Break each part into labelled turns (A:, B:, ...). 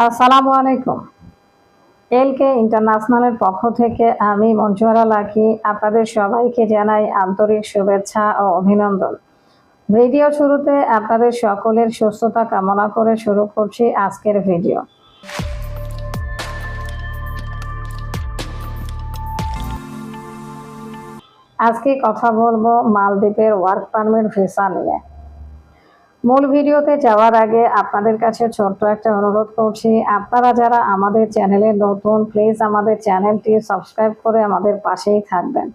A: আসসালামু আলাইকুম। এলকে ইন্টারন্যাশনালের পক্ষ থেকে আমি মঞ্জুয়ারা লাকি আপনাদের সবাইকে জানাই আন্তরিক শুভেচ্ছা ও অভিনন্দন। ভিডিও শুরুতে আপনাদের সকলের সুস্থতা কামনা করে শুরু করছি আজকের ভিডিও। আজকে কথা বলবো মালদ্বীপের ওয়ার্ক পারমিট ভিসা নিয়ে। মূল ভিডিওতে যাওয়ার আগে আপনাদের কাছে ছোট্ট একটা অনুরোধ করছি, আপনারা যারা আমাদের চ্যানেলে নতুন, প্লিজ আমাদের চ্যানেলটি সাবস্ক্রাইব করে আমাদের পাশেই থাকবেন।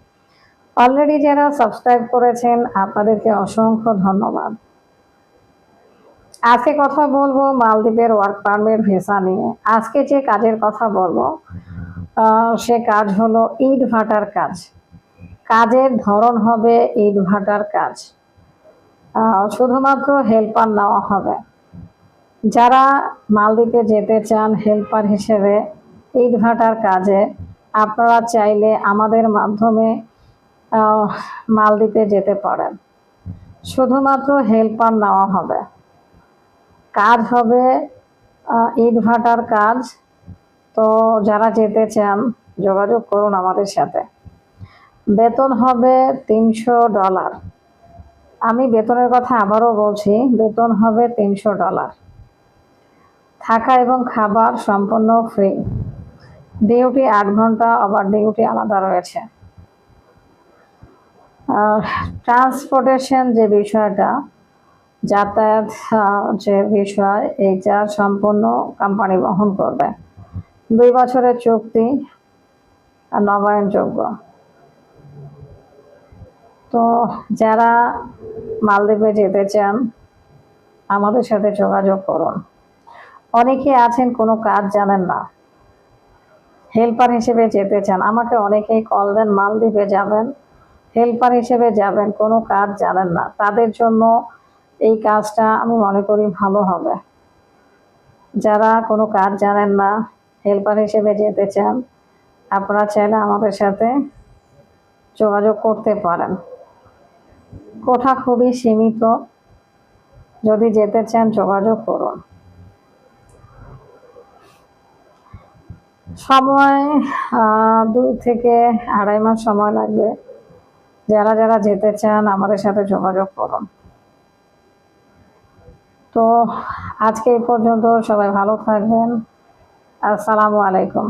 A: অলরেডি যারা সাবস্ক্রাইব করেছেন আপনাদেরকে অসংখ্য ধন্যবাদ। আজকে কথা বলবো মালদ্বীপের ওয়ার্ক পারমিট ভিসা নিয়ে। আজকে যে কাজের কথা বলবো সে কাজ হলো ইট ভাটার কাজ। কাজের ধরন হবে ইট ভাটার কাজ। শুধুমাত্র হেল্পার নেওয়া হবে। যারা মালদ্বীপে যেতে চান হেল্পার হিসেবে ইট ভাটার কাজে, আপনারা চাইলে আমাদের মাধ্যমে মালদ্বীপে যেতে পারেন। শুধুমাত্র হেল্পার নেওয়া হবে। কাজ হবে ইট ভাটার কাজ। তো যারা যেতে চান যোগাযোগ করুন আমাদের সাথে। বেতন হবে $300। আমি বেতনের কথা আবারও বলছি, বেতন হবে $300। থাকা এবং খাবার সম্পূর্ণ ফ্রি। ডিউটি 8 ঘন্টা, আবার ডিউটি আলাদা রয়েছে। ট্রান্সপোর্টেশন যে বিষয়টা, যাতায়াত যে বিষয়, এইটা সম্পূর্ণ কোম্পানি বহন করবে। 2 বছরের চুক্তি, নবায়নযোগ্য। তো যারা মালদ্বীপে যেতে চান আমাদের সাথে যোগাযোগ করুন। অনেকে আছেন কোনো কাজ জানেন না, হেল্পার হিসেবে যেতে চান। আমাকে অনেকেই কল দেন, মালদ্বীপে যাবেন, হেল্পার হিসেবে যাবেন, কোনো কাজ জানেন না। তাদের জন্য এই কাজটা আমি মনে করি ভালো হবে। যারা কোনো কাজ জানেন না, হেল্পার হিসেবে যেতে চান, আপনারা চাইলে আমাদের সাথে যোগাযোগ করতে পারেন। কোঠা খুবই সীমিত। যদি যেতে চান যোগাযোগ করুন। সময় 2 থেকে 2.5 মাস সময় লাগবে। যারা যারা যেতে চান আমাদের সাথে যোগাযোগ করুন। তো আজকে এই পর্যন্ত। সবাই ভালো থাকবেন। আসসালামু আলাইকুম।